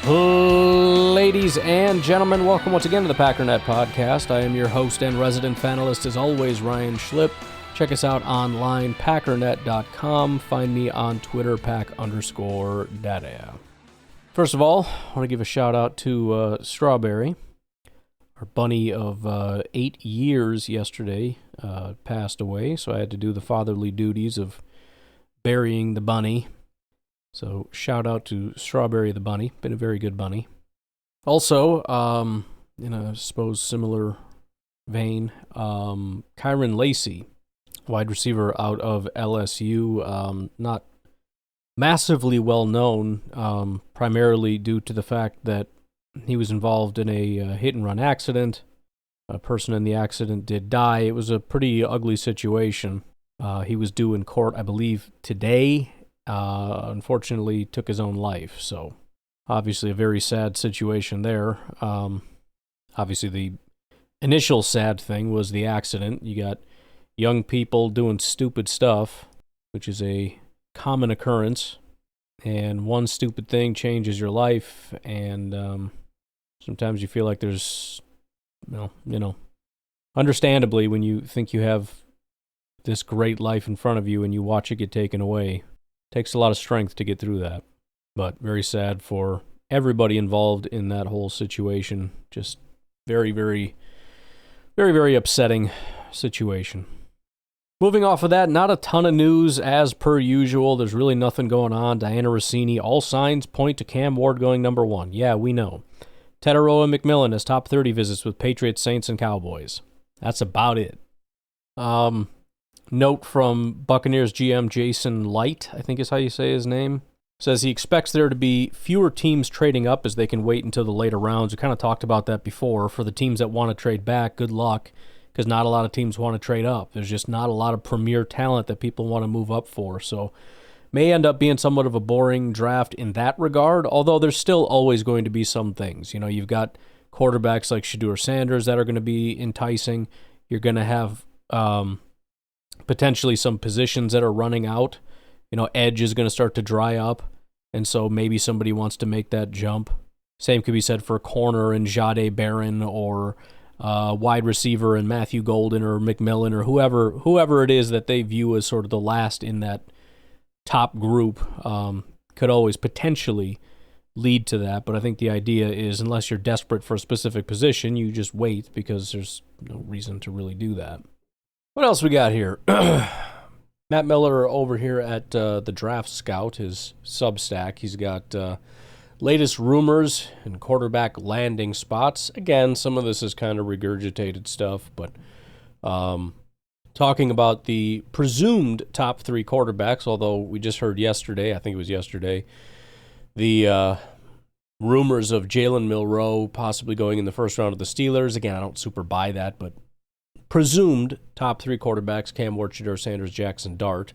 Ladies and gentlemen, welcome once again to the Packernet Podcast. I am your host and resident fanalist, as always, Ryan Schlipp. Check us out online, Packernet.com. Find me on Twitter, Pack_Data. First of all, I want to give a shout out to Strawberry. Our bunny of 8 years yesterday passed away, so I had to do the fatherly duties of burying the bunny. So shout out to Strawberry the bunny. Been a very good bunny. Also, in a suppose similar vein, Kyron Lacey, wide receiver out of LSU, not massively well known, primarily due to the fact that he was involved in a hit-and-run accident. A person in the accident did die. It was a pretty ugly situation. He was due in court, I believe, today. Unfortunately, took his own life. So, obviously, a very sad situation there. Obviously, the initial sad thing was the accident. You got young people doing stupid stuff, which is a common occurrence. And one stupid thing changes your life. And sometimes you feel like there's, understandably, when you think you have this great life in front of you and you watch it get taken away, takes a lot of strength to get through that. But very sad for everybody involved in that whole situation. Just very, very, very, very upsetting situation. Moving off of that, not a ton of news as per usual. There's really nothing going on. Diana Rossini, all signs point to Cam Ward going number 1. Yeah, we know. Teteroa McMillan has top 30 visits with Patriots, Saints, and Cowboys. That's about it. Note from Buccaneers GM Jason Light, I think is how you say his name, says he expects there to be fewer teams trading up as they can wait until the later rounds. We kind of talked about that before. For the teams that want to trade back, good luck, because not a lot of teams want to trade up. There's just not a lot of premier talent that people want to move up for. So may end up being somewhat of a boring draft in that regard, although there's still always going to be some things. You know, you've got quarterbacks like Shedeur Sanders that are going to be enticing. You're going to have potentially some positions that are running out. You know, edge is going to start to dry up, and so maybe somebody wants to make that jump. Same could be said for corner and Jaire Barron, or wide receiver and Matthew Golden or McMillan, or whoever it is that they view as sort of the last in that top group, could always potentially lead to that. But I think the idea is, unless you're desperate for a specific position, you just wait, because there's no reason to really do that. What else we got here? Matt Miller over here at the Draft Scout, his Substack. He's got latest rumors and quarterback landing spots. Again, some of this is kind of regurgitated stuff, but talking about the presumed top 3 quarterbacks, although we just heard yesterday, I think it was yesterday, the rumors of Jalen Milroe possibly going in the first round of the Steelers. Again, I don't super buy that, but presumed top 3 quarterbacks: Cam Ward, Shedeur Sanders, Jackson Dart.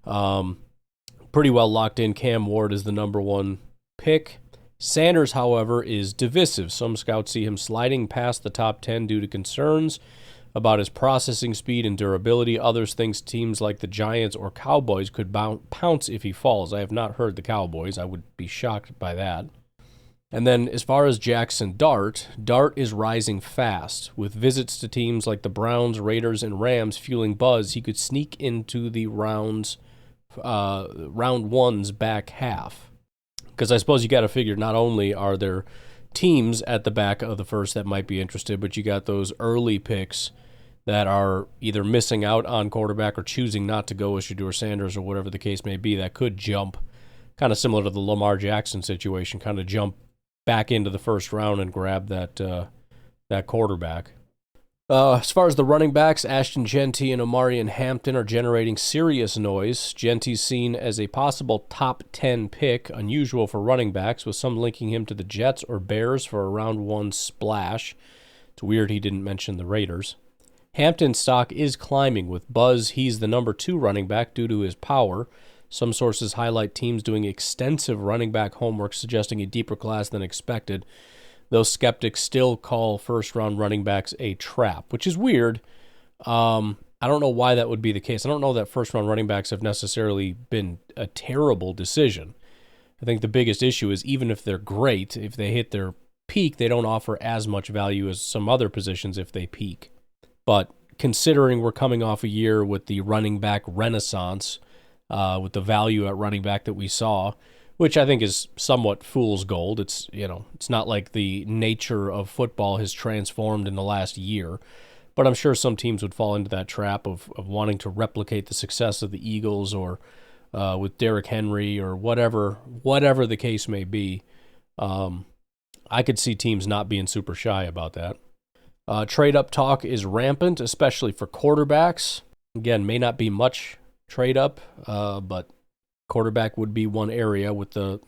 Pretty well locked in. Cam Ward is the number 1 pick. Sanders, however, is divisive. Some scouts see him sliding past the top 10 due to concerns about his processing speed and durability. Others think teams like the Giants or Cowboys could pounce if he falls. I have not heard the Cowboys. I would be shocked by that. And then as far as Jackson Dart, Dart is rising fast. With visits to teams like the Browns, Raiders, and Rams fueling buzz, he could sneak into the round one's back half. Because I suppose you got to figure, not only are there teams at the back of the first that might be interested, but you got those early picks that are either missing out on quarterback or choosing not to go with Shedeur Sanders or whatever the case may be, that could jump, kind of similar to the Lamar Jackson situation, kind of jump back into the first round and grab that quarterback. As far as the running backs, Ashton Jeanty and Omarion Hampton are generating serious noise. Genty's seen as a possible top 10 pick, unusual for running backs, with some linking him to the Jets or Bears for a round 1 splash. It's weird he didn't mention the Raiders. Hampton's stock is climbing. With buzz, he's the number 2 running back due to his power. Some sources highlight teams doing extensive running back homework, suggesting a deeper class than expected. Those skeptics still call first-round running backs a trap, which is weird. I don't know why that would be the case. I don't know that first-round running backs have necessarily been a terrible decision. I think the biggest issue is even if they're great, if they hit their peak, they don't offer as much value as some other positions if they peak. But considering we're coming off a year with the running back renaissance, with the value at running back that we saw, which I think is somewhat fool's gold. It's not like the nature of football has transformed in the last year, but I'm sure some teams would fall into that trap of wanting to replicate the success of the Eagles or with Derrick Henry or whatever the case may be. I could see teams not being super shy about that. Trade-up talk is rampant, especially for quarterbacks. Again, may not be much trade-up, but quarterback would be one area with the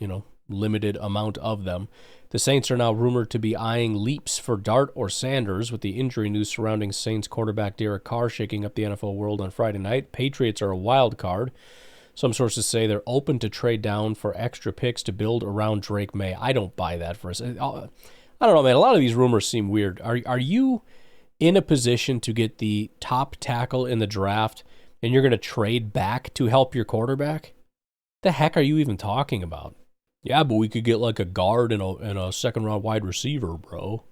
limited amount of them. The Saints are now rumored to be eyeing leaps for Dart or Sanders, with the injury news surrounding Saints quarterback Derek Carr shaking up the NFL world on Friday night. Patriots are a wild card. Some sources say they're open to trade down for extra picks to build around Drake May. I don't buy that for a second. I don't know, man. A lot of these rumors seem weird. Are you in a position to get the top tackle in the draft and you're going to trade back to help your quarterback? The heck are you even talking about? Yeah, but we could get like a guard and a second-round wide receiver, bro.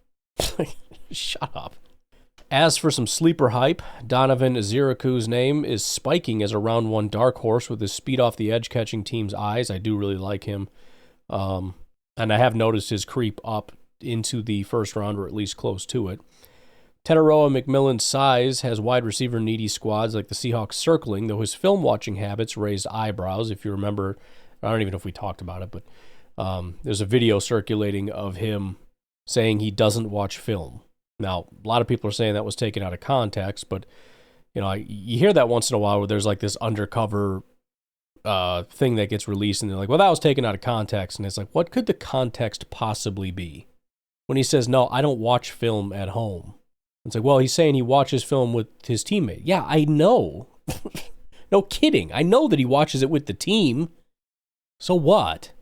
Shut up. As for some sleeper hype, Donovan Ziraku's name is spiking as a round one dark horse with his speed off the edge catching teams' eyes. I do really like him. And I have noticed his creep up into the first round, or at least close to it. Tenaroa McMillan's size has wide receiver needy squads like the Seahawks circling, though his film watching habits raised eyebrows. If you remember, I don't even know if we talked about it, but there's a video circulating of him saying he doesn't watch film. Now, a lot of people are saying that was taken out of context, but you hear that once in a while where there's like this undercover thing that gets released, and they're like, well, that was taken out of context. And it's like, what could the context possibly be? When he says, no, I don't watch film at home. It's like, well, he's saying he watches film with his teammate. Yeah, I know. No kidding. I know that he watches it with the team. So what?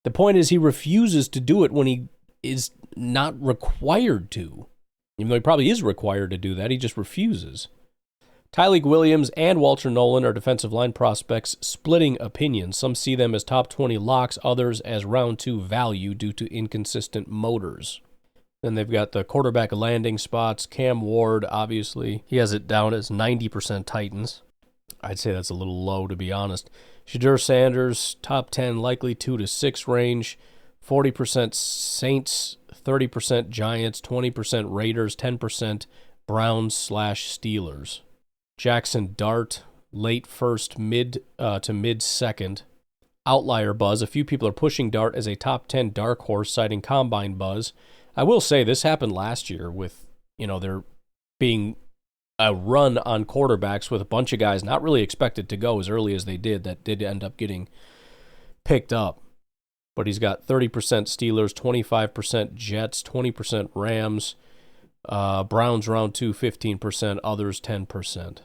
The point is he refuses to do it when he is not required to. Even though he probably is required to do that, he just refuses. Tyleik Williams and Walter Nolan are defensive line prospects, splitting opinions. Some see them as top 20 locks, others as round 2 value due to inconsistent motors. Then they've got the quarterback landing spots. Cam Ward, obviously, he has it down as 90% Titans. I'd say that's a little low, to be honest. Shadur Sanders, top 10, likely 2 to 6 range. 40% Saints, 30% Giants, 20% Raiders, 10% Browns/Steelers. Jackson Dart, late first, mid to mid second. Outlier buzz. A few people are pushing Dart as a top 10 dark horse, citing combine buzz. I will say this happened last year with, there being a run on quarterbacks with a bunch of guys not really expected to go as early as they did that did end up getting picked up. But he's got 30% Steelers, 25% Jets, 20% Rams, Browns round 2, 15%, others 10%.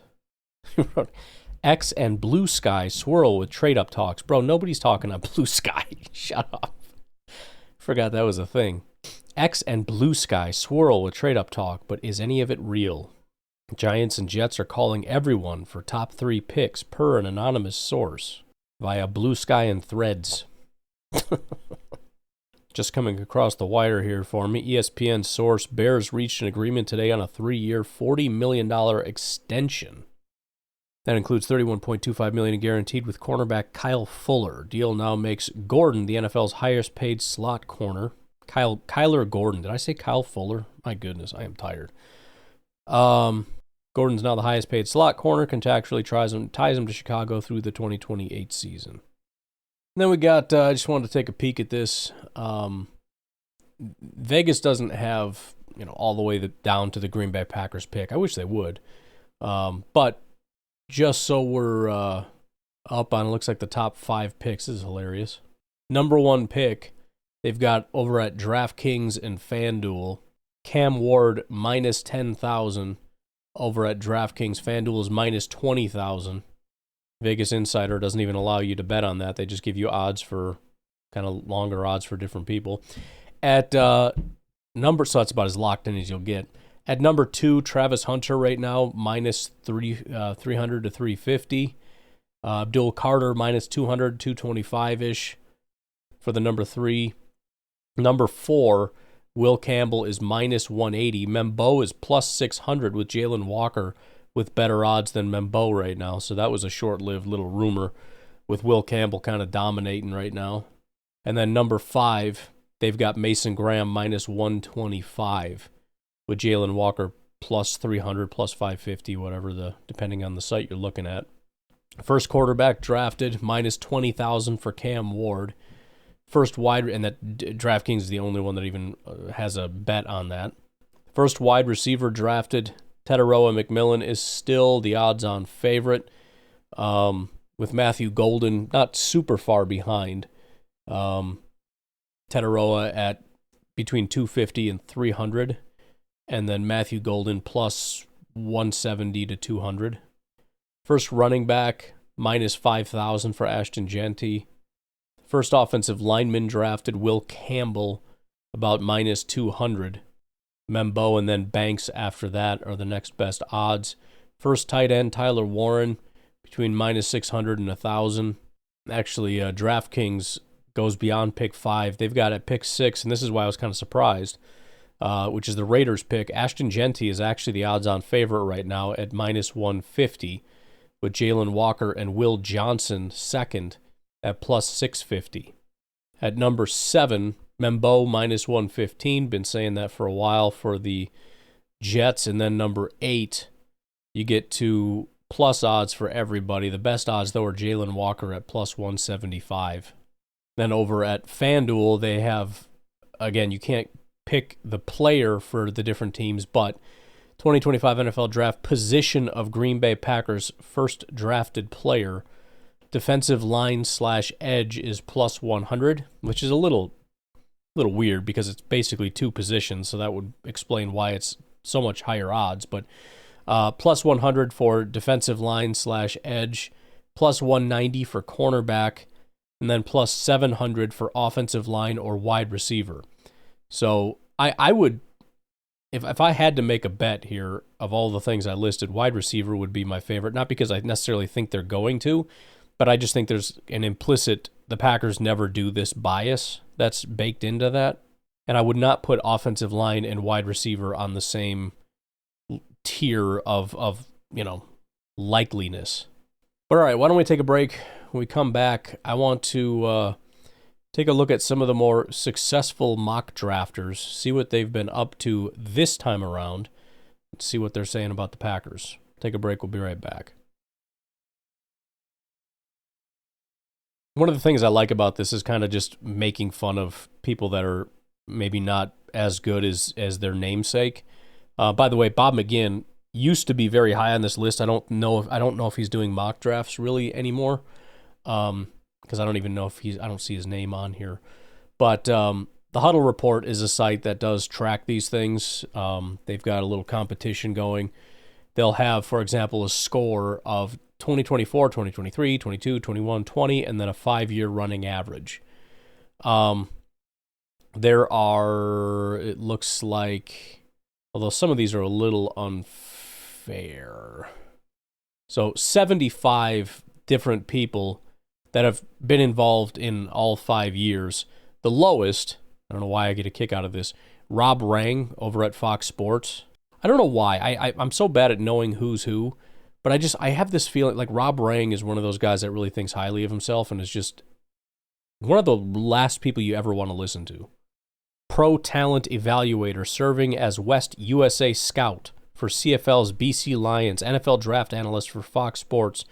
X and Blue Sky swirl with trade-up talks. Bro, nobody's talking on Blue Sky. Shut up. Forgot that was a thing. X and Blue Sky swirl with trade-up talk, but is any of it real? Giants and Jets are calling everyone for top 3 picks per an anonymous source via Blue Sky and Threads. Just coming across the wire here for me. ESPN source, Bears reached an agreement today on a 3-year, $40 million extension. That includes $31.25 million guaranteed with cornerback Kyle Fuller. Deal now makes Gordon the NFL's highest paid slot corner. Kyler Gordon. Did I say Kyle Fuller? My goodness, I am tired. Gordon's now the highest paid slot corner, contractually ties him to Chicago through the 2028 season. And then we got, I just wanted to take a peek at this. Vegas doesn't have, all the way down to the Green Bay Packers pick. I wish they would. But just so we're up on, it looks like the top 5 picks. This is hilarious. Number 1 pick, they've got over at DraftKings and FanDuel, Cam Ward minus 10,000 over at DraftKings. FanDuel is minus 20,000. Vegas Insider doesn't even allow you to bet on that. They just give you odds for kind of longer odds for different people. At number, so that's about as locked in as you'll get. At number 2, Travis Hunter right now minus 300 to 350. Abdul Carter minus 200, 225-ish. for the number 3. Number 4, Will Campbell is minus 180. Membo is plus 600 with Jalen Walker with better odds than Membo right now. So that was a short-lived little rumor with Will Campbell kind of dominating right now. And then number 5, they've got Mason Graham minus 125 with Jalen Walker plus 300, plus 550, whatever depending on the site you're looking at. First quarterback drafted, minus 20,000 for Cam Ward. First wide, and that DraftKings is the only one that even has a bet on that. First wide receiver drafted, Tetaroa McMillan is still the odds-on favorite, with Matthew Golden not super far behind. Tetaroa at between 250 and 300, and then Matthew Golden plus 170 to 200. First running back, minus 5,000 for Ashton Genty. First offensive lineman drafted, Will Campbell, about minus 200. Membo and then Banks after that are the next best odds. First tight end, Tyler Warren, between minus 600 and 1,000. Actually, DraftKings goes beyond pick 5. They've got at pick 6, and this is why I was kind of surprised, which is the Raiders pick. Ashton Genty is actually the odds-on favorite right now at minus 150, with Jalen Walker and Will Johnson second at plus 650. At number 7, Membo minus 115. Been saying that for a while for the Jets. And then number 8, you get to plus odds for everybody. The best odds, though, are Jalen Walker at plus 175. Then over at FanDuel, they have, again, you can't pick the player for the different teams, but 2025 NFL Draft position of Green Bay Packers first drafted player, defensive line / edge is plus 100, which is a little weird because it's basically 2 positions, so that would explain why it's so much higher odds. But plus 100 for defensive line / edge, plus 190 for cornerback, and then plus 700 for offensive line or wide receiver. So I would, if I had to make a bet here of all the things I listed, wide receiver would be my favorite, not because I necessarily think they're going to, but I just think there's an implicit, the Packers never do this bias that's baked into that. And I would not put offensive line and wide receiver on the same tier of likeliness. But all right, why don't we take a break? When we come back, I want to take a look at some of the more successful mock drafters, see what they've been up to this time around, see what they're saying about the Packers. Take a break, we'll be right back. One of the things I like about this is kind of just making fun of people that are maybe not as good as their namesake. By the way, Bob McGinn used to be very high on this list. I don't know if he's doing mock drafts really anymore, because I don't even know if I don't see his name on here. But the Huddle Report is a site that does track these things. They've got a little competition going. They'll have, for example, a score of 2024, 2023, 22, 21, 20, and then a 5-year running average. There are, it looks like, although some of these are a little unfair. So 75 different people that have been involved in all 5 years. The lowest, I don't know why I get a kick out of this, Rob Rang over at Fox Sports. I don't know why. I'm so bad at knowing who's who, but I have this feeling like Rob Rang is one of those guys that really thinks highly of himself and is just one of the last people you ever want to listen to. Pro Talent Evaluator, serving as West USA Scout for CFL's BC Lions, NFL Draft Analyst for Fox Sports,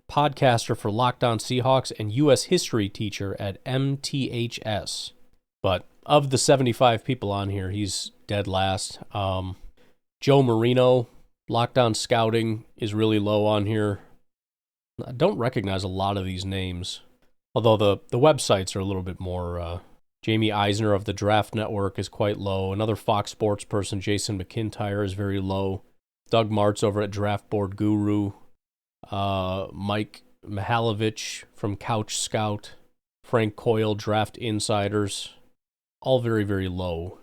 podcaster for Locked On Seahawks, and U.S. history teacher at MTHS. But of the 75 people on here, he's dead last. Joe Marino, Locked On Scouting, is really low on here. I don't recognize a lot of these names, although the websites are a little bit more. Jamie Eisner of the Draft Network is quite low. Another Fox Sports person, Jason McIntyre, is very low. Doug Martz over at Draft Board Guru. Mike Mihalovich from Couch Scout. Frank Coyle, Draft Insiders. All very, very low.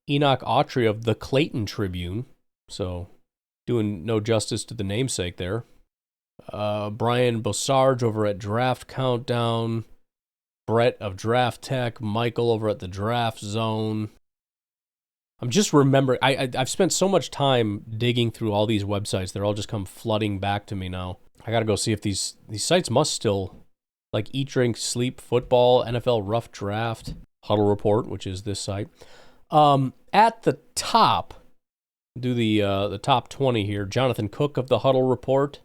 Enoch Autry of the Clayton Tribune. So, doing no justice to the namesake there. Brian Bossarge over at Draft Countdown. Brett of Draft Tech, Michael over at the Draft Zone. I'm just remembering, I've spent so much time digging through all these websites. They're all just come flooding back to me now. I got to go see if these sites must still, like Eat, Drink, Sleep, Football, NFL Rough Draft, Huddle Report, which is this site. At the top, do the top 20 here. Jonathan Cook of the Huddle Report,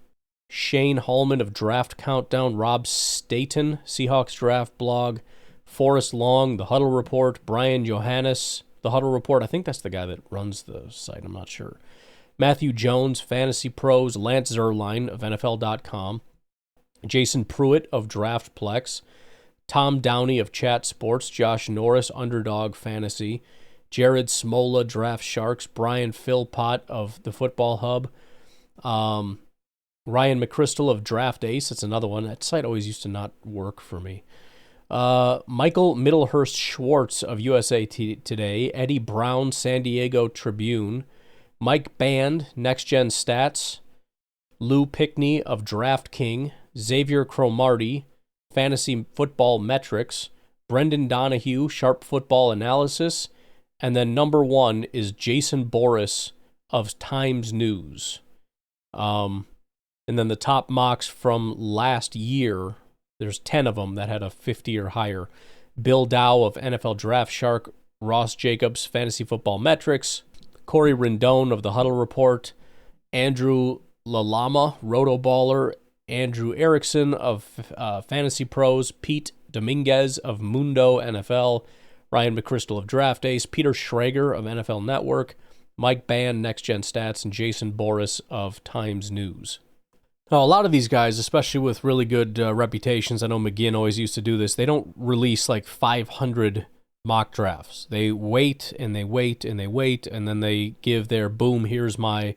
Shane Hallman of Draft Countdown, Rob Staten, Seahawks Draft Blog, Forrest Long, the Huddle Report, Brian Johannes, the Huddle Report. I think that's the guy that runs the site. I'm not sure. Matthew Jones, Fantasy Pros, Lance Zerline of NFL.com, Jason Pruitt of Draftplex, Tom Downey of Chat Sports, Josh Norris, Underdog Fantasy, Jared Smola, Draft Sharks, Brian Philpott of the Football Hub, Ryan McChrystal of Draft Ace. That's another one. That site always used to not work for me. Michael Middlehurst Schwartz of USA Today, Eddie Brown, San Diego Tribune, Mike Band, Next Gen Stats, Lou Pickney of Draft King, Xavier Cromartie, Fantasy Football Metrics, Brendan Donahue, Sharp Football Analysis, and then number one is Jason Boris of Times News. And then the top mocks from last year, there's 10 of them that had a 50 or higher. Bill Dow of NFL Draft Shark, Ross Jacobs, Fantasy Football Metrics, Corey Rendon of the Huddle Report, Andrew Lalama, Rotoballer, Andrew Erickson of Fantasy Pros, Pete Dominguez of Mundo NFL, Ryan McChrystal of Draft Ace, Peter Schrager of NFL Network, Mike Band, Next Gen Stats, and Jason Boris of Times News. Now, a lot of these guys, especially with really good reputations, I know McGinn always used to do this, they don't release like 500 mock drafts. They wait and they wait and they wait, and then they give their boom, here's my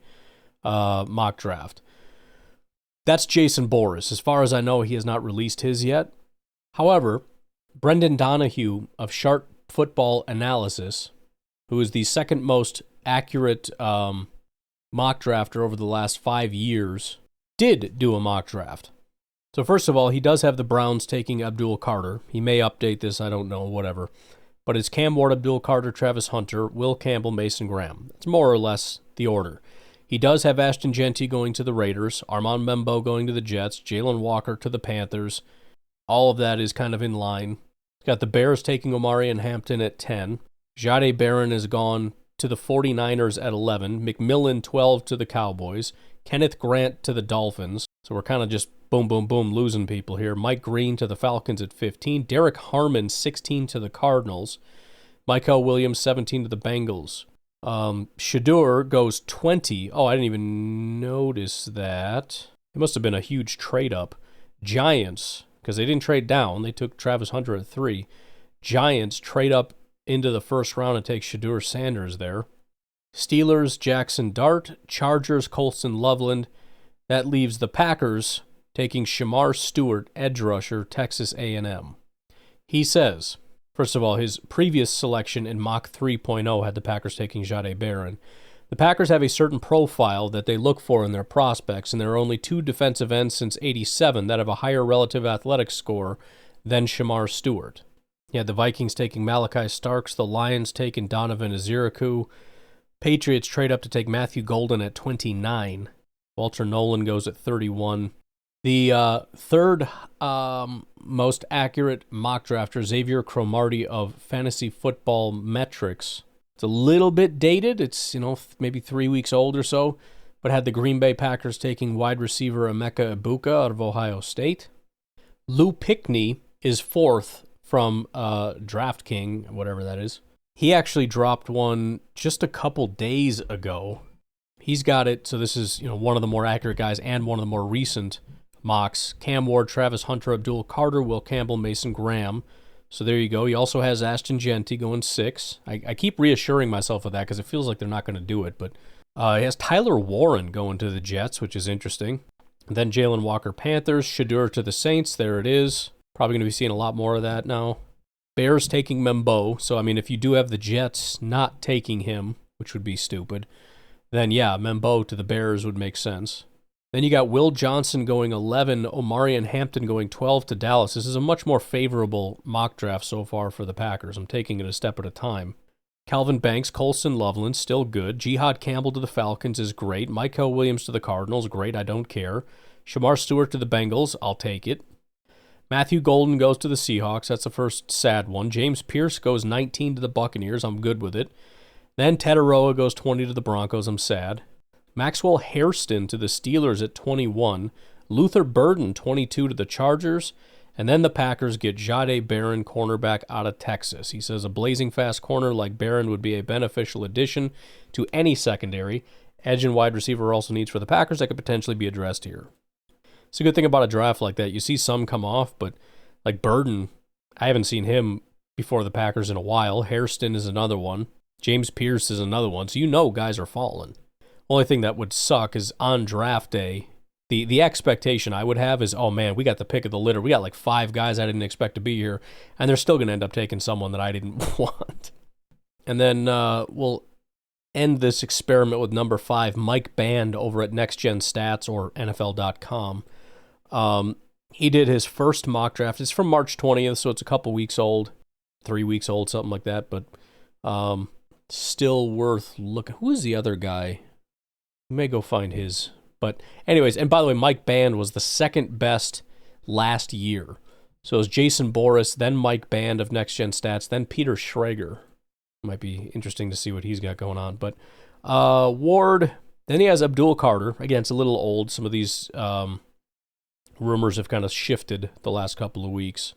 mock draft. That's Jason Boris. As far as I know, he has not released his yet. However, Brendan Donahue of Sharp Football Analysis, who is the second most accurate mock drafter over the last 5 years, did do a mock draft. So first of all, he does have the Browns taking Abdul Carter. He may update this, I don't know, whatever. But it's Cam Ward, Abdul Carter, Travis Hunter, Will Campbell, Mason Graham. It's more or less the order. He does have Ashton Genty going to the Raiders, Armand Membo going to the Jets, Jalen Walker to the Panthers. All of that is kind of in line. He's got the Bears taking Omari and Hampton at 10. Jaire Barron has gone to the 49ers at 11. McMillan 12 to the Cowboys. Kenneth Grant to the Dolphins. So we're kind of just boom, boom, boom, losing people here. Mike Green to the Falcons at 15. Derek Harmon 16 to the Cardinals. Michael Williams 17 to the Bengals. Shadur goes 20. Oh, I didn't even notice that. It must have been a huge trade up. Giants, because they didn't trade down. They took Travis Hunter at 3. Giants trade up into the first round and take Shadur Sanders there. Steelers, Jackson Dart. Chargers, Colston Loveland. That leaves the Packers taking Shamar Stewart, edge rusher, Texas A&M. He says, first of all, his previous selection in Mock 3.0 had the Packers taking Jaire Barron. The Packers have a certain profile that they look for in their prospects, and there are only 2 defensive ends since '87 that have a higher relative athletic score than Shamar Stewart. He had the Vikings taking Malachi Starks, the Lions taking Donovan Eziraku. Patriots trade up to take Matthew Golden at 29. Walter Nolan goes at 31. The third most accurate mock drafter, Xavier Cromartie of Fantasy Football Metrics. It's a little bit dated. It's, maybe 3 weeks old or so, but had the Green Bay Packers taking wide receiver Emeka Ibuka out of Ohio State. Lou Pickney is 4th from Draft King, whatever that is. He actually dropped one just a couple days ago. He's got it, so this is one of the more accurate guys and one of the more recent mocks. Cam Ward, Travis Hunter, Abdul Carter, Will Campbell, Mason Graham. So there you go. He also has Ashton Genty going 6. I keep reassuring myself of that because it feels like they're not going to do it. But he has Tyler Warren going to the Jets, which is interesting. And then Jalen Walker, Panthers. Shadur to the Saints. There it is. Probably going to be seeing a lot more of that now. Bears taking Membo. So, if you do have the Jets not taking him, which would be stupid, then yeah, Membo to the Bears would make sense. Then you got Will Johnson going 11, Omarion Hampton going 12 to Dallas. This is a much more favorable mock draft so far for the Packers. I'm taking it a step at a time. Calvin Banks, Colston Loveland, still good. Jihad Campbell to the Falcons is great. Michael Williams to the Cardinals, great, I don't care. Shamar Stewart to the Bengals, I'll take it. Matthew Golden goes to the Seahawks, that's the first sad one. James Pierce goes 19 to the Buccaneers, I'm good with it. Then Tataroa goes 20 to the Broncos, I'm sad. Maxwell Hairston to the Steelers at 21. Luther Burden, 22 to the Chargers. And then the Packers get Jaire Barron, cornerback out of Texas. He says a blazing fast corner like Barron would be a beneficial addition to any secondary. Edge and wide receiver are also needs for the Packers that could potentially be addressed here. It's a good thing about a draft like that. You see some come off, but like Burden, I haven't seen him before the Packers in a while. Hairston is another one. James Pierce is another one. So you know guys are falling. Only thing that would suck is on draft day, the expectation I would have is, oh man, we got the pick of the litter. We got like 5 guys I didn't expect to be here, and they're still going to end up taking someone that I didn't want. And then we'll end this experiment with number 5, Mike Band over at Next Gen Stats or NFL.com. He did his first mock draft. It's from March 20th, so it's a couple weeks old, 3 weeks old, something like that, but still worth looking. Who is the other guy? We may go find his. But anyways, and by the way, Mike Band was the second best last year. So it was Jason Boris, then Mike Band of Next Gen Stats, then Peter Schrager. Might be interesting to see what he's got going on. But Ward, then he has Abdul Carter. Again, it's a little old. Some of these rumors have kind of shifted the last couple of weeks.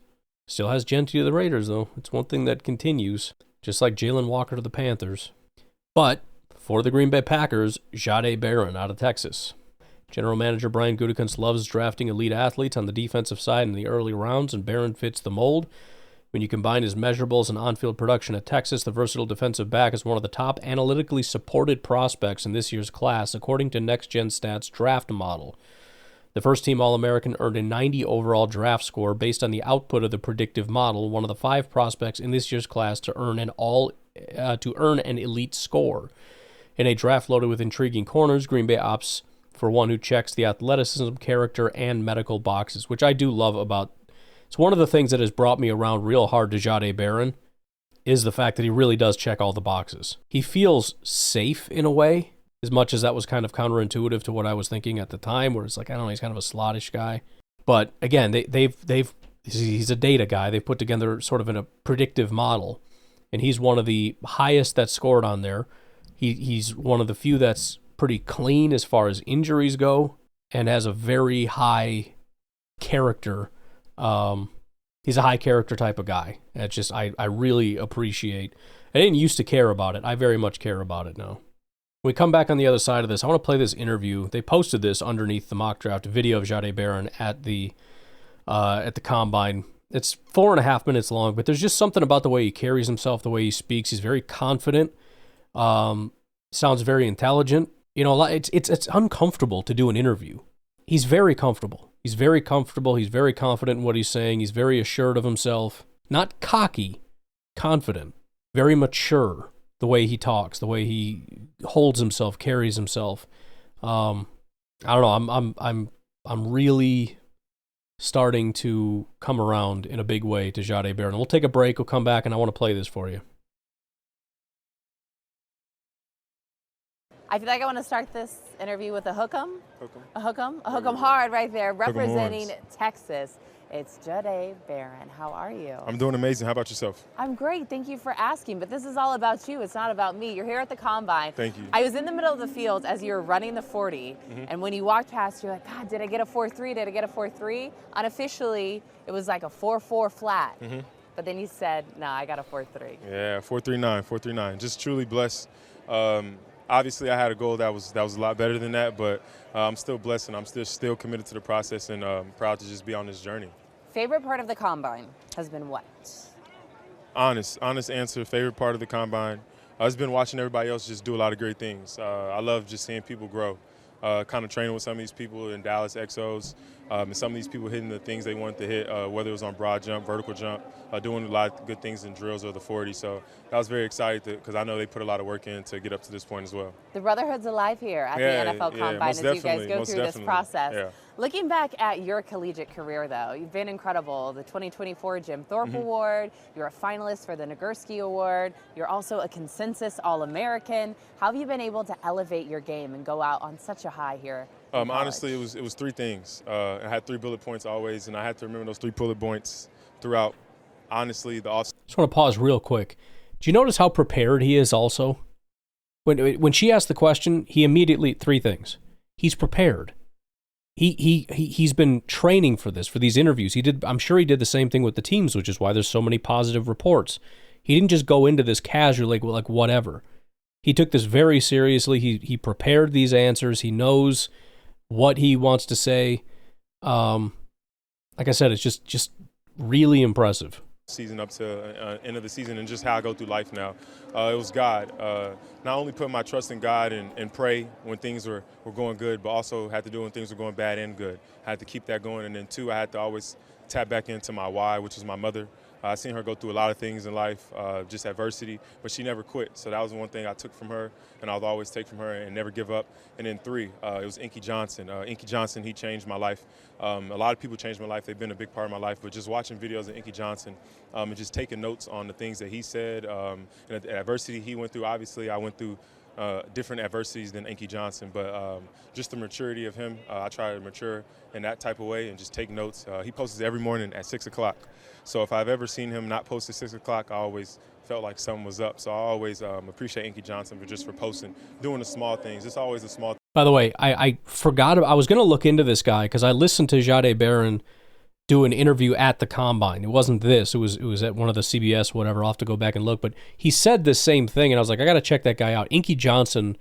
Still has Gentry to the Raiders, though. It's one thing that continues, just like Jalen Walker to the Panthers. But for the Green Bay Packers, Jaire Barron out of Texas. General Manager Brian Gutekunst loves drafting elite athletes on the defensive side in the early rounds, and Barron fits the mold. When you combine his measurables and on-field production at Texas, the versatile defensive back is one of the top analytically supported prospects in this year's class, according to Next Gen Stats draft model. The first-team All-American earned a 90 overall draft score based on the output of the predictive model, one of the 5 prospects in this year's class to earn an elite score. In a draft loaded with intriguing corners, Green Bay opts for one who checks the athleticism, character, and medical boxes, which I do love about. It's one of the things that has brought me around real hard to Jaire Barron is the fact that he really does check all the boxes. He feels safe in a way, as much as that was kind of counterintuitive to what I was thinking at the time, where it's like, I don't know, he's kind of a slottish guy. But again, he's a data guy. They put together sort of in a predictive model, and he's one of the highest that's scored on there. He's one of the few that's pretty clean as far as injuries go, and has a very high character. He's a high character type of guy. That's just, I really appreciate. I didn't used to care about it. I very much care about it now. When we come back on the other side of this, I want to play this interview. They posted this underneath the mock draft video of Jaire Barron at the combine. It's 4.5 minutes long, but there's just something about the way he carries himself, the way he speaks. He's very confident. Sounds very intelligent. You know, it's uncomfortable to do an interview. He's very comfortable. He's very comfortable. He's very confident in what he's saying. He's very assured of himself. Not cocky, confident. Very mature. The way he talks, the way he holds himself, carries himself. I don't know. I'm really starting to come around in a big way to Jaire Barron. We'll take a break. We'll come back, and I want to play this for you. I feel like I want to start this interview with a hook 'em. A hook 'em hard right there, representing Texas. It's Jaire Barron. How are you? I'm doing amazing. How about yourself? I'm great. Thank you for asking. But this is all about you. It's not about me. You're here at the Combine. Thank you. I was in the middle of the field as you were running the 40. And when you walked past, you're like, God, did I get a 4.3? Did I get a 4.3? Unofficially, it was like a 4.4 flat. But then you said, no, I got a 4.3. Yeah, 4.39. Just truly blessed. Obviously, I had a goal that was a lot better than that, but I'm still blessed, and I'm still committed to the process, and proud to just be on this journey. Favorite part of the Combine has been what? Honest answer. Favorite part of the Combine has been watching everybody else just do a lot of great things. I love just seeing people grow. kind of training with some of these people in Dallas Exos, and some of these people hitting the things they wanted to hit, whether it was on broad jump, vertical jump, doing a lot of good things in drills or the 40. So I was very excited because I know they put a lot of work in to get up to this point as well. The brotherhood's alive here at the NFL Combine as you guys go through this process. Yeah. Looking back at your collegiate career, though, you've been incredible. The 2024 Jim Thorpe Award, you're a finalist for the Nagurski Award, you're also a consensus All-American. How have you been able to elevate your game and go out on such a high here? Honestly, it was three things. I had 3 bullet points always, and I had to remember those 3 bullet points throughout, honestly, the off. Just want to pause real quick. Do you notice how prepared he is also? When she asked the question, he immediately, 3 things. He's prepared. He's been training for this, for these interviews. I'm sure he did the same thing with the teams, which is why there's so many positive reports. He didn't just go into this casually, like whatever. He took this very seriously. He prepared these answers. He knows what he wants to say. Like I said, it's just really impressive. Season up to end of the season and just how I go through life now. It was God. Not only put my trust in God and pray when things were going good, but also had to do when things were going bad and good. I had to keep that going. And then 2, I had to always tap back into my why, which is my mother. I seen her go through a lot of things in life, just adversity, but she never quit. So that was the one thing I took from her, and I'll always take from her and never give up. And then 3, it was Inky Johnson. Inky Johnson, he changed my life. A lot of people changed my life. They've been a big part of my life, but just watching videos of Inky Johnson and just taking notes on the things that he said and the adversity he went through. Obviously, I went through different adversities than Inky Johnson, but just the maturity of him, I try to mature in that type of way and just take notes. He posts every morning at 6 o'clock. So if I've ever seen him not post at 6 o'clock, I always felt like something was up. So I always appreciate Inky Johnson for posting, doing the small things. It's always the small things. By the way, I forgot, I was going to look into this guy because I listened to Jaire Barron do an interview at the Combine. It wasn't this. It was at one of the CBS, whatever. I'll have to go back and look. But he said the same thing, and I was like, I got to check that guy out. Inky Johnson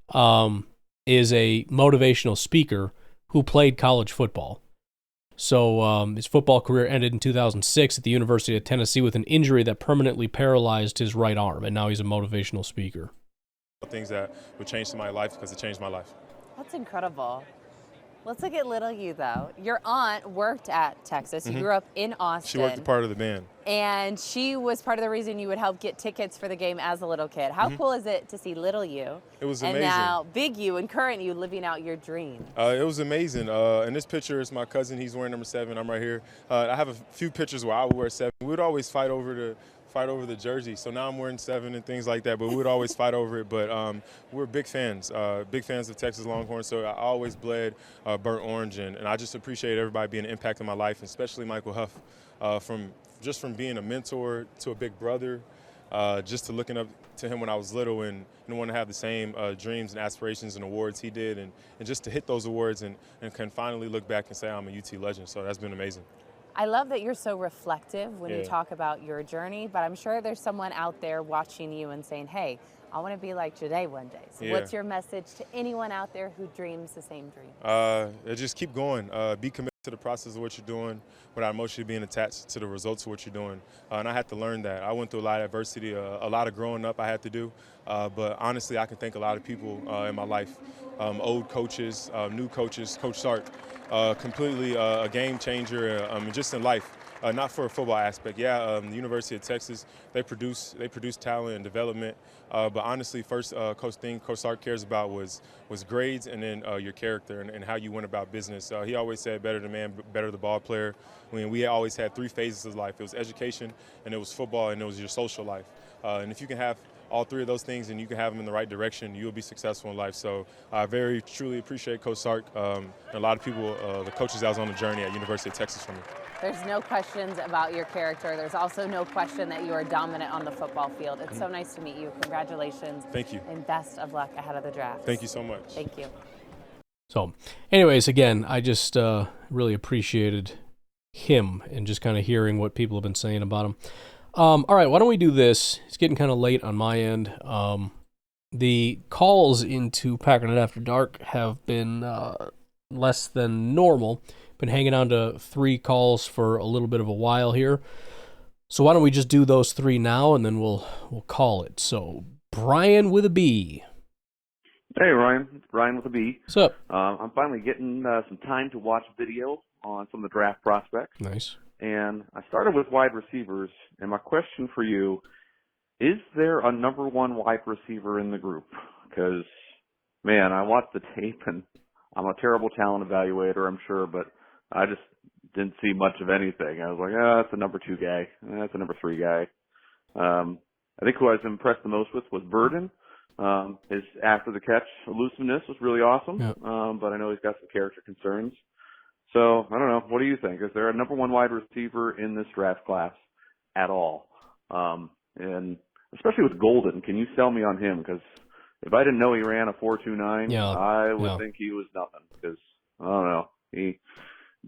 is a motivational speaker who played college football. So his football career ended in 2006 at the University of Tennessee with an injury that permanently paralyzed his right arm, and now he's a motivational speaker. Things that would change my life because it changed my life. That's incredible. Let's look at little you, though. Your aunt worked at Texas. You grew up in Austin. She worked a part of the band. And she was part of the reason you would help get tickets for the game as a little kid. How cool is it to see little you? It was amazing. And now big you and current you living out your dream. It was amazing. In this picture is my cousin. He's wearing number 7. I'm right here. I have a few pictures where I would wear 7. We would always fight over the jersey. So now I'm wearing 7 and things like that, but we would always fight over it. But we're big fans of Texas Longhorns. So I always bled burnt orange, and I just appreciate everybody being an impact in my life, especially Michael Huff, from being a mentor to a big brother, just to looking up to him when I was little and want to have the same dreams and aspirations and awards he did, and just to hit those awards and can finally look back and say I'm a UT legend. So that's been amazing. I love that you're so reflective when you talk about your journey, but I'm sure there's someone out there watching you and saying, hey, I want to be like Jaire one day. So what's your message to anyone out there who dreams the same dream? Just keep going. Be committed to the process of what you're doing without emotionally being attached to the results of what you're doing. And I had to learn that. I went through a lot of adversity, a lot of growing up I had to do. But honestly, I can thank a lot of people in my life. Old coaches, new coaches, Coach Sark, completely a game changer just in life. Not for a football aspect. The University of Texas, they produce talent and development. But honestly, first Coach Sark cares about was grades and then your character and how you went about business. He always said better the man, better the ball player. I mean, we always had 3 phases of life. It was education, and it was football, and it was your social life. And if you can have all 3 of those things and you can have them in the right direction, you'll be successful in life. So I very truly appreciate Coach Sark and a lot of people, the coaches that was on the journey at University of Texas for me. There's no questions about your character. There's also no question that you are dominant on the football field. It's so nice to meet you. Congratulations. Thank you. And best of luck ahead of the draft. Thank you so much. Thank you. So anyways, again, I just really appreciated him and just kind of hearing what people have been saying about him. All right, why don't we do this? It's getting kind of late on my end. The calls into Packernet After Dark have been less than normal. Been hanging on to 3 calls for a little bit of a while here. So why don't we just do those 3 now, and then we'll call it. So Brian with a B. Hey, Ryan. It's Ryan with a B. What's up? I'm finally getting some time to watch video on some of the draft prospects. Nice. And I started with wide receivers, and my question for you, is there a number one wide receiver in the group? Because, man, I watched the tape, and I'm a terrible talent evaluator, I'm sure, but I just didn't see much of anything. I was like, that's a number 2 guy. That's a number 3 guy. I think who I was impressed the most with was Burden. His after-the-catch elusiveness was really awesome, Yep. but I know he's got some character concerns. So, I don't know. What do you think? Is there a number one wide receiver in this draft class at all? And especially with Golden, can you sell me on him? Because if I didn't know he ran a 4.29, I would think he was nothing. Because, I don't know, he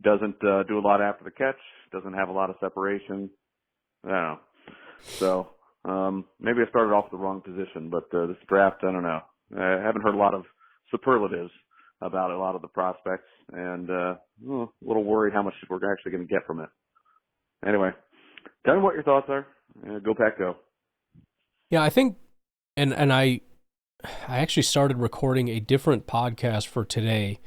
doesn't do a lot after the catch, doesn't have a lot of separation. I don't know. So, maybe I started off the wrong position, but this draft, I don't know. I haven't heard a lot of superlatives about a lot of the prospects, and a little worried how much we're actually going to get from it. Anyway, tell me what your thoughts are. Go Pack, go. Yeah, I think, and I actually started recording a different podcast for today,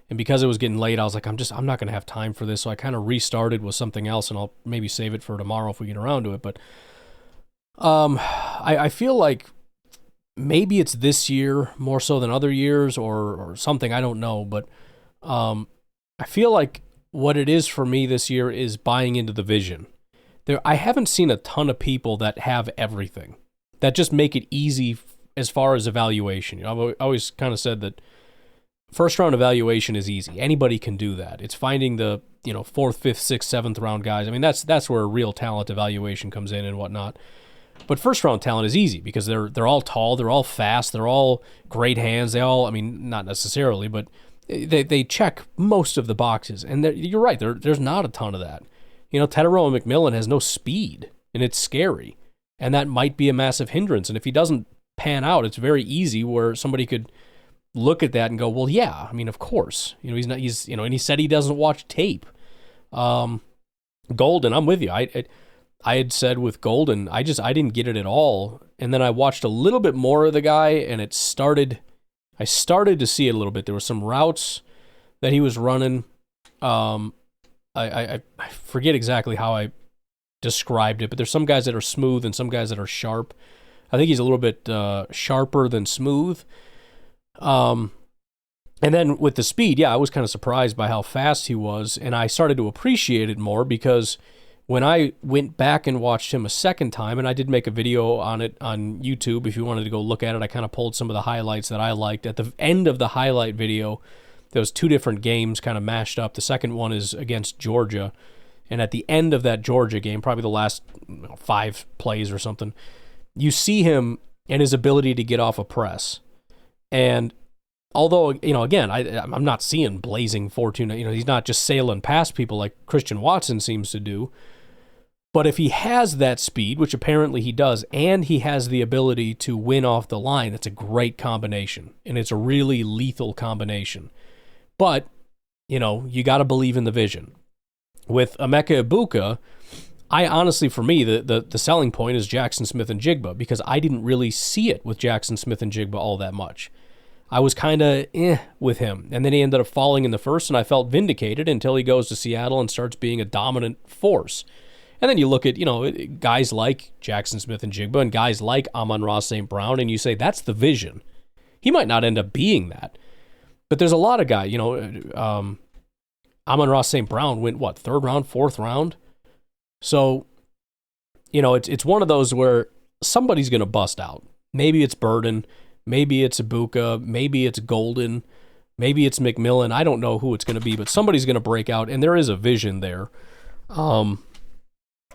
and because it was getting late, I was like, I'm not going to have time for this, so I kind of restarted with something else, and I'll maybe save it for tomorrow if we get around to it, but I feel like maybe it's this year more so than other years or something, I don't know, but I feel like what it is for me this year is buying into the vision. I haven't seen a ton of people that have everything, that just make it easy as far as evaluation. I've always kind of said that first round evaluation is easy. Anybody can do that. It's finding the 4th, 5th, 6th, 7th round guys. I mean, that's where real talent evaluation comes in and whatnot. But first round talent is easy because they're all tall, they're all fast, they're all great hands. They all, I mean, not necessarily, but they check most of the boxes. And you're right, there's not a ton of that. Tetero and McMillan has no speed, and it's scary. And that might be a massive hindrance. And if he doesn't pan out, it's very easy where somebody could look at that and go, well, yeah, I mean, of course. And he said he doesn't watch tape. Golden, I'm with you. I had said with Golden, I didn't get it at all. And then I watched a little bit more of the guy, and I started to see it a little bit. There were some routes that he was running. I forget exactly how I described it, but there's some guys that are smooth and some guys that are sharp. I think he's a little bit sharper than smooth. And then with the speed, I was kind of surprised by how fast he was, and I started to appreciate it more because when I went back and watched him a second time, and I did make a video on it on YouTube, if you wanted to go look at it, I kind of pulled some of the highlights that I liked. At the end of the highlight video, there was 2 different games kind of mashed up. The second one is against Georgia, and at the end of that Georgia game, probably the last 5 plays or something, you see him and his ability to get off a press. And although, again, I'm not seeing blazing 4.2, he's not just sailing past people like Christian Watson seems to do. But if he has that speed, which apparently he does, and he has the ability to win off the line, it's a great combination, and it's a really lethal combination. But, you got to believe in the vision. With Emeka Egbuka, I honestly, for me, the selling point is Jackson Smith and Jigba, because I didn't really see it with Jackson Smith and Jigba all that much. I was kind of with him, and then he ended up falling in the first, and I felt vindicated until he goes to Seattle and starts being a dominant force. And then you look at, guys like Jackson Smith and Jigba and guys like Amon-Ra St. Brown, and you say, that's the vision. He might not end up being that. But there's a lot of guys, Amon-Ra St. Brown went, 3rd round, 4th round? So, it's one of those where somebody's going to bust out. Maybe it's Burden, maybe it's Egbuka, maybe it's Golden, maybe it's McMillan. I don't know who it's going to be, but somebody's going to break out, and there is a vision there.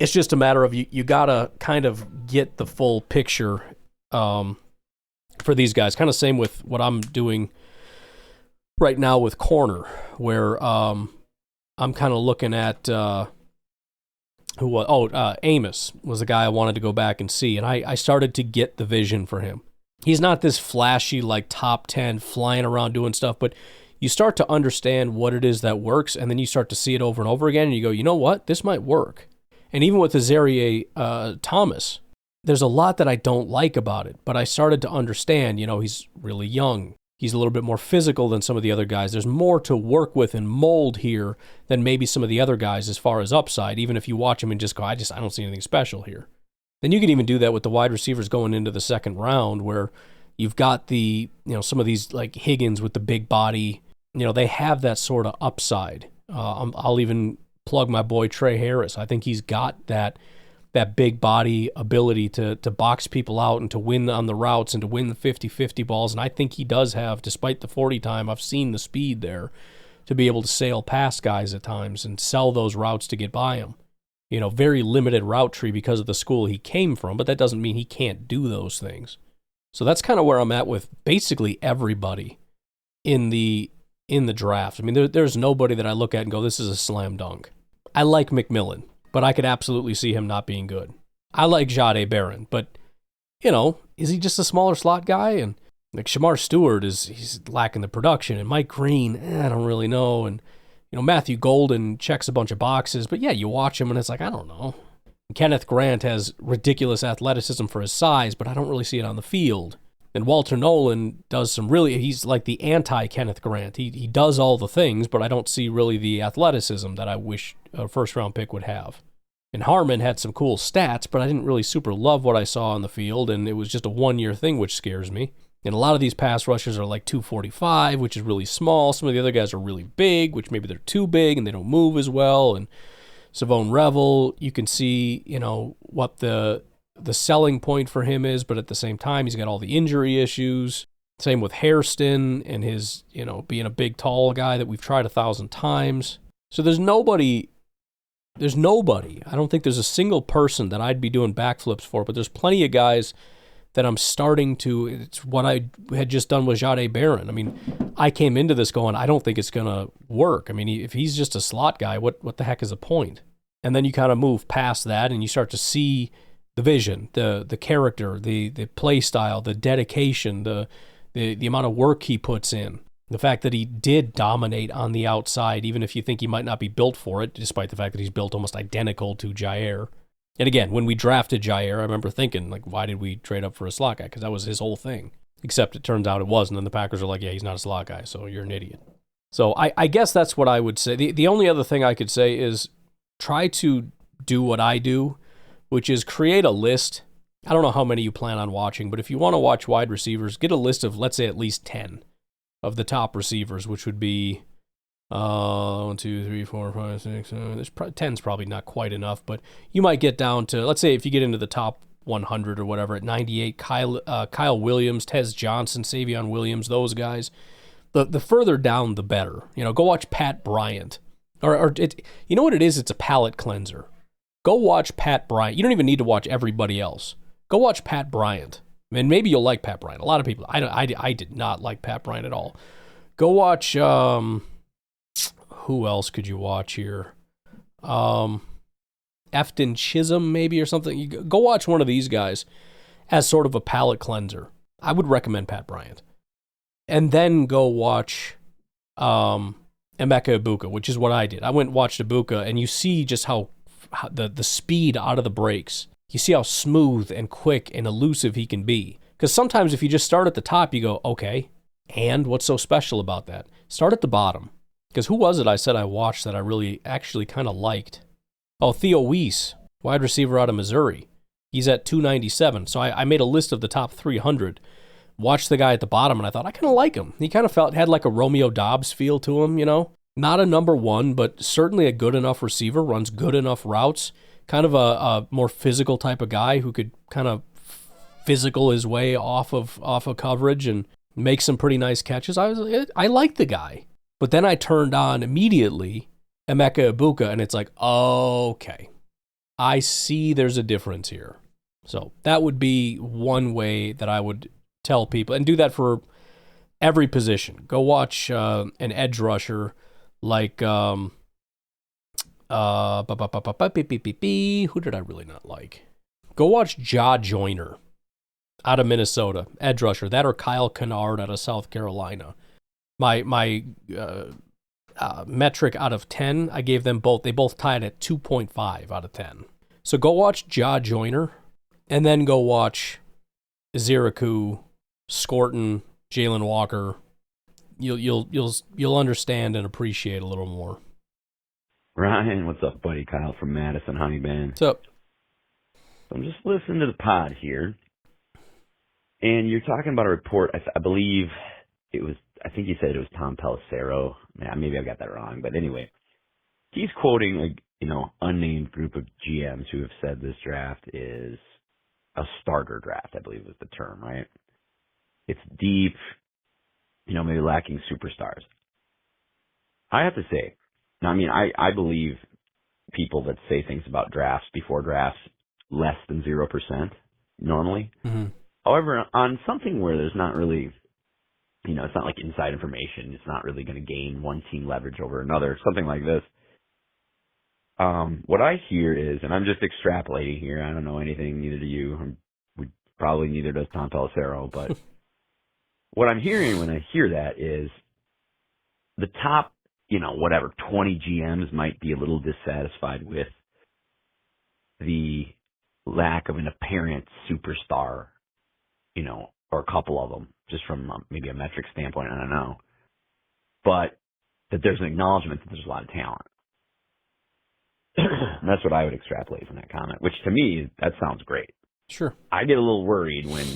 It's just a matter of you got to kind of get the full picture for these guys. Kind of same with what I'm doing right now with corner, where I'm kind of looking at Amos was the guy I wanted to go back and see, and I started to get the vision for him. He's not this flashy, like top 10 flying around doing stuff, but you start to understand what it is that works, and then you start to see it over and over again, and you go, you know what, this might work. And even with Azareye'h Thomas, there's a lot that I don't like about it, but I started to understand, he's really young. He's a little bit more physical than some of the other guys. There's more to work with and mold here than maybe some of the other guys as far as upside, even if you watch him and just go, I don't see anything special here. Then you can even do that with the wide receivers going into the second round where you've got some of these like Higgins with the big body, they have that sort of upside. I'll even plug my boy Trey Harris. I think he's got that big body ability to box people out and to win on the routes and to win the 50-50 balls. And I think he does have, despite the 40 time, I've seen the speed there to be able to sail past guys at times and sell those routes to get by him. Very limited route tree because of the school he came from, but that doesn't mean he can't do those things. So that's kind of where I'm at with basically everybody in the draft. I mean, there's nobody that I look at and go, this is a slam dunk. I like McMillan, but I could absolutely see him not being good. I like Jaire Barron, but, is he just a smaller slot guy? And like Shamar Stewart, he's lacking the production. And Mike Green, I don't really know. And, Matthew Golden checks a bunch of boxes. But, yeah, you watch him and it's like, I don't know. Kenneth Grant has ridiculous athleticism for his size, but I don't really see it on the field. And Walter Nolan does he's like the anti-Kenneth Grant. He does all the things, but I don't see really the athleticism that I wish a first-round pick would have. And Harmon had some cool stats, but I didn't really super love what I saw on the field, and it was just a one-year thing, which scares me. And a lot of these pass rushers are like 245, which is really small. Some of the other guys are really big, which maybe they're too big and they don't move as well. And Savone Revel, you can see, what the selling point for him is, but at the same time, he's got all the injury issues. Same with Hairston and his, being a big, tall guy that we've tried 1,000 times. So there's nobody. I don't think there's a single person that I'd be doing backflips for, but there's plenty of guys that I'm starting to. It's what I had just done with Jaire Barron. I mean, I came into this going, I don't think it's going to work. I mean, if he's just a slot guy, what the heck is the point? And then you kind of move past that and you start to see the vision, the character, the play style, the dedication, the amount of work he puts in. The fact that he did dominate on the outside, even if you think he might not be built for it, despite the fact that he's built almost identical to Jaire. And again, when we drafted Jaire, I remember thinking, like, why did we trade up for a slot guy? Because that was his whole thing. Except it turns out it wasn't, and the Packers are like, yeah, he's not a slot guy, so you're an idiot. So I guess that's what I would say. The only other thing I could say is try to do what I do, which is create a list. I don't know how many you plan on watching, but if you want to watch wide receivers, get a list of, let's say, at least 10 of the top receivers, which would be 1, 2, 3, 4, 5, 6, 7. 10's probably not quite enough, but you might get down to, let's say if you get into the top 100 or whatever, at 98, Kyle Williams, Tez Johnson, Savion Williams, those guys. The further down, the better. Go watch Pat Bryant. You know what it is? It's a palate cleanser. Go watch Pat Bryant. You don't even need to watch everybody else. Go watch Pat Bryant. And maybe you'll like Pat Bryant. A lot of people, I did not like Pat Bryant at all. Go watch, who else could you watch here? Efton Chisholm maybe or something. Go watch one of these guys as sort of a palate cleanser. I would recommend Pat Bryant. And then go watch Emeka Ibuka, which is what I did. I went and watched Ibuka, and you see just how the speed out of the breaks. You see how smooth and quick and elusive he can be. Because sometimes if you just start at the top, you go, okay, and what's so special about that? Start at the bottom. Because who was it I said I watched that I really actually kind of liked? Oh, Theo Weiss, wide receiver out of Missouri. He's at 297. So I made a list of the top 300. Watched the guy at the bottom, and I thought, I kind of like him. He kind of had like a Romeo Dobbs feel to him, Not a number one, but certainly a good enough receiver, runs good enough routes. Kind of a more physical type of guy who could kind of physical his way off of coverage and make some pretty nice catches. I liked the guy. But then I turned on immediately Emeka Ibuka, and it's like, okay, I see there's a difference here. So that would be one way that I would tell people, and do that for every position. Go watch an edge rusher like who did I really not like? Go watch Ja Joyner out of Minnesota, edge rusher. That or Kyle Kennard out of South Carolina. My metric out of 10, I gave them both. They both tied at 2.5 out of 10. So go watch Ja Joyner, and then go watch Ziraku, Scorton, Jalen Walker, you'll understand and appreciate a little more. Ryan, what's up, buddy? Kyle from Madison. How you been? What's up? I'm just listening to the pod here, and you're talking about a report. I believe it was. I think you said it was Tom Pelissero. Maybe I got that wrong, but anyway, he's quoting unnamed group of GMs who have said this draft is a starter draft. I believe was the term, right? It's deep, maybe lacking superstars. I have to say, I believe people that say things about drafts before drafts less than 0% normally. Mm-hmm. However, on something where there's not really, it's not like inside information, it's not really going to gain one team leverage over another, something like this. What I hear is, and I'm just extrapolating here, I don't know anything, neither do you, probably neither does Tom Pelissero, but what I'm hearing when I hear that is the top, 20 GMs might be a little dissatisfied with the lack of an apparent superstar, or a couple of them, just from maybe a metric standpoint, I don't know. But that there's an acknowledgement that there's a lot of talent. That's what I would extrapolate from that comment, which to me, that sounds great. Sure. I get a little worried when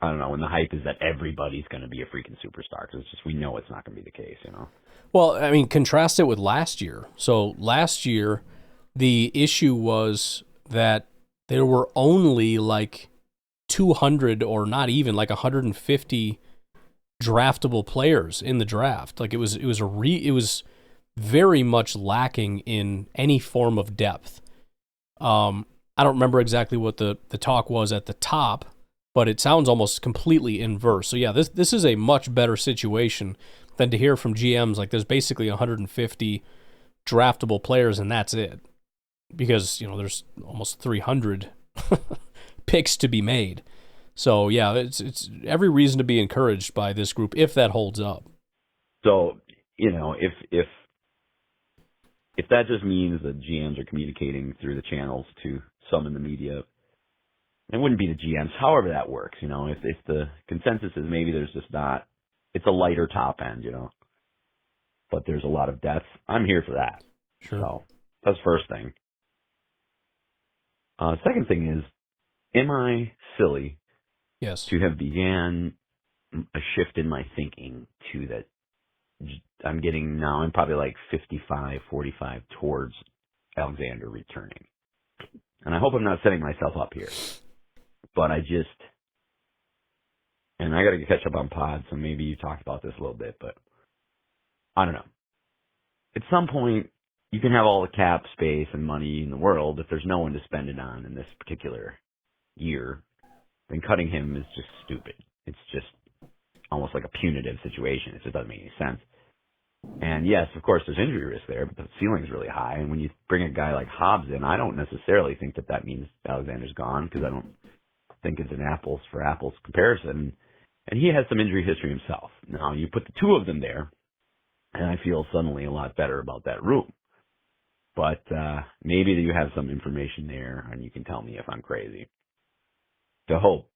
the hype is that everybody's going to be a freaking superstar, because it's just, we know it's not going to be the case, Well, contrast it with last year. So last year, the issue was that there were only like 200 or not even like 150 draftable players in the draft. Like it was very much lacking in any form of depth. I don't remember exactly what the talk was at the top, but it sounds almost completely inverse. So yeah, this is a much better situation than to hear from GMs like there's basically 150 draftable players and that's it. Because, there's almost 300 picks to be made. So yeah, it's every reason to be encouraged by this group if that holds up. So, if that just means that GMs are communicating through the channels to some in the media, it wouldn't be the GMs, however that works, if the consensus is maybe there's just not, it's a lighter top end, but there's a lot of depth, I'm here for that. Sure. So that's the first thing. Second thing is, am I silly Yes. to have began a shift in my thinking to that I'm getting now, I'm probably like 55-45 towards Alexander returning. And I hope I'm not setting myself up here. But and I got to catch up on pods, so maybe you talked about this a little bit, but I don't know. At some point, you can have all the cap space and money in the world. If there's no one to spend it on in this particular year, then cutting him is just stupid. It's just almost like a punitive situation. It just doesn't make any sense. And yes, of course, there's injury risk there, but the ceiling's really high. And when you bring a guy like Hobbs in, I don't necessarily think that means Alexander's gone, because I don't think it's an apples for apples comparison. And he has some injury history himself. Now, you put the two of them there, and I feel suddenly a lot better about that room. But maybe you have some information there, and you can tell me if I'm crazy. To hope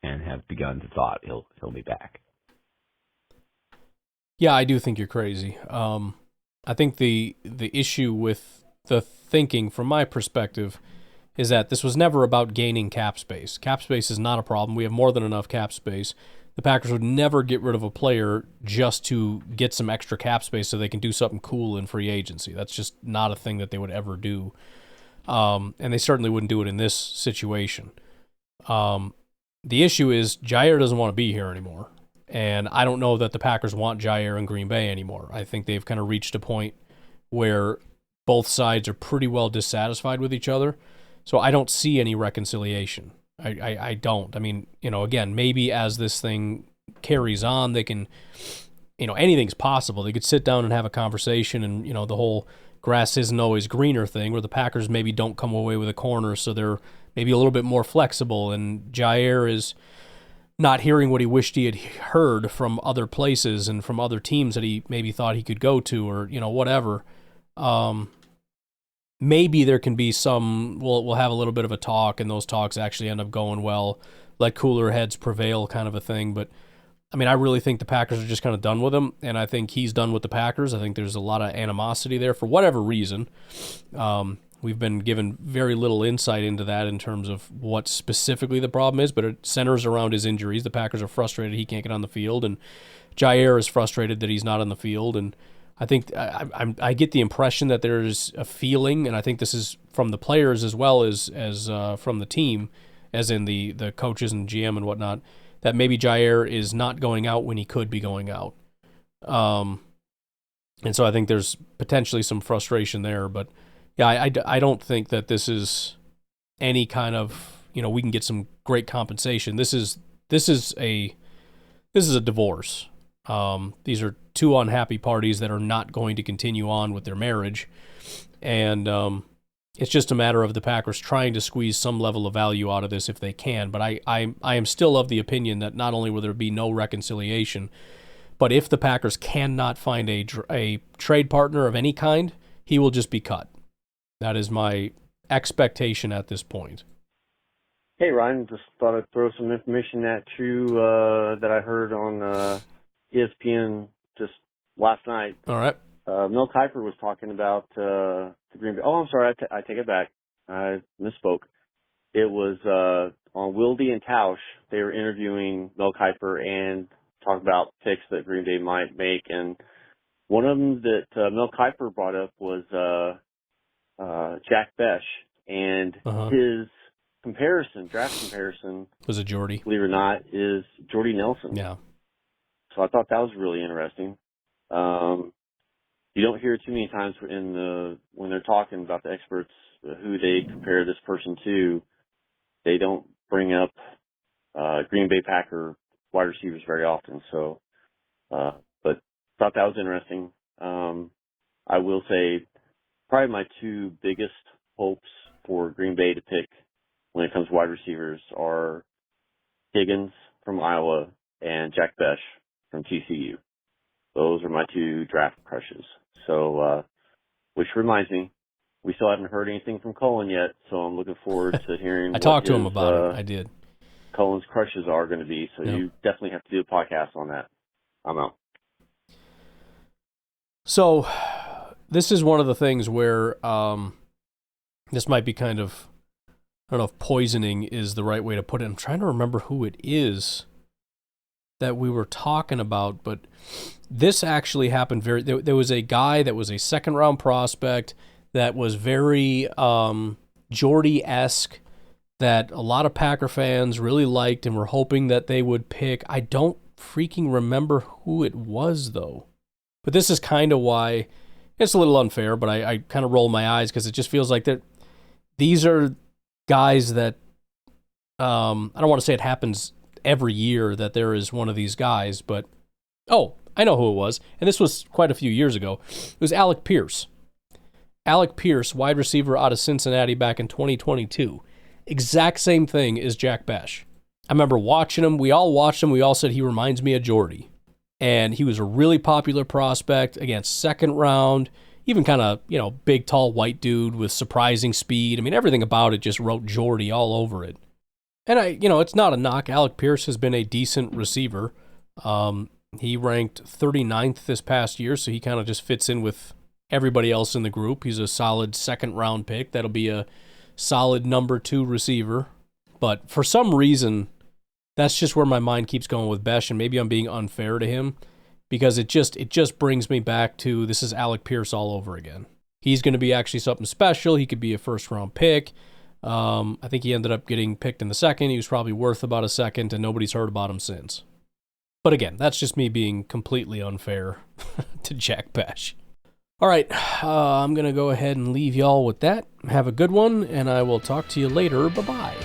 and have begun to thought he'll be back. Yeah, I do think you're crazy. I think the issue with the thinking, from my perspective, is that this was never about gaining cap space. Cap space is not a problem. We have more than enough cap space. The Packers would never get rid of a player just to get some extra cap space so they can do something cool in free agency. That's just not a thing that they would ever do. And they certainly wouldn't do it in this situation. The issue is Jaire doesn't want to be here anymore. And I don't know that the Packers want Jaire in Green Bay anymore. I think they've kind of reached a point where both sides are pretty well dissatisfied with each other. So I don't see any reconciliation. I don't. I mean, again, maybe as this thing carries on, they can, anything's possible. They could sit down and have a conversation and, the whole grass isn't always greener thing, where the Packers maybe don't come away with a corner, so they're maybe a little bit more flexible, and Jaire is not hearing what he wished he had heard from other places and from other teams that he maybe thought he could go to, or, whatever. Maybe there can be some, we'll have a little bit of a talk, and those talks actually end up going well, let cooler heads prevail kind of a thing. But I mean, I really think the Packers are just kind of done with him, and I think he's done with the Packers. I think there's a lot of animosity there for whatever reason. We've been given very little insight into that in terms of what specifically the problem is, but it centers around his injuries. The Packers are frustrated he can't get on the field, and Jaire is frustrated that he's not on the field. And I think I get the impression that there's a feeling, and I think this is from the players as well as from the team, as in the coaches and GM and whatnot, that maybe Jaire is not going out when he could be going out. And so I think there's potentially some frustration there, but yeah, I don't think that this is any kind of, we can get some great compensation. This is a divorce. These are two unhappy parties that are not going to continue on with their marriage, and it's just a matter of the Packers trying to squeeze some level of value out of this if they can. But I am still of the opinion that not only will there be no reconciliation, but if the Packers cannot find a trade partner of any kind, he will just be cut. That is my expectation at this point. Hey, Ryan, just thought I'd throw some information at you that I heard on ESPN just last night. All right. Mel Kiper was talking about the Green Bay. Oh, I'm sorry, I take it back. I misspoke. It was on Wilde and Tausch. They were interviewing Mel Kiper and talking about picks that Green Bay might make. And one of them that Mel Kiper brought up was Jack Besh, and his draft comparison, was it Jordy? Believe it or not, is Jordy Nelson. Yeah. So I thought that was really interesting. You don't hear it too many times when they're talking about the experts who they compare this person to. They don't bring up Green Bay Packer wide receivers very often. So, but thought that was interesting. I will say, probably my two biggest hopes for Green Bay to pick when it comes to wide receivers are Higgins from Iowa and Jack Besh from TCU. Those are my two draft crushes. So, which reminds me, we still haven't heard anything from Cullen yet, so I'm looking forward to hearing I talked to him about it. I did. Cullen's crushes are going to be, so you definitely have to do a podcast on that. I'm out. So, this is one of the things where this might be kind of, I don't know if poisoning is the right way to put it. I'm trying to remember who it is that we were talking about, but this actually happened there was a guy that was a second-round prospect that was very Jordy-esque, that a lot of Packer fans really liked and were hoping that they would pick. I don't freaking remember who it was, though. But this is kind of why it's a little unfair, but I kind of roll my eyes because it just feels like that these are guys that I don't want to say it happens every year that there is one of these guys, but I know who it was, and this was quite a few years ago. It was Alec Pierce. Alec Pierce, wide receiver out of Cincinnati back in 2022. Exact same thing as Jack Besh. I remember watching him. We all watched him. We all said he reminds me of Jordy. And he was a really popular prospect, again, second round, even kind of, big, tall, white dude with surprising speed. I mean, everything about it just wrote Jordy all over it. And it's not a knock. Alec Pierce has been a decent receiver. He ranked 39th this past year, so he kind of just fits in with everybody else in the group. He's a solid second-round pick. That'll be a solid number 2 receiver. But for some reason, that's just where my mind keeps going with Besh, and maybe I'm being unfair to him because it just brings me back to this is Alec Pierce all over again. He's going to be actually something special. He could be a first-round pick. I think he ended up getting picked in the second. He was probably worth about a second, and nobody's heard about him since. But again, that's just me being completely unfair to Jack Besh. All right, I'm going to go ahead and leave y'all with that. Have a good one, and I will talk to you later. Bye-bye.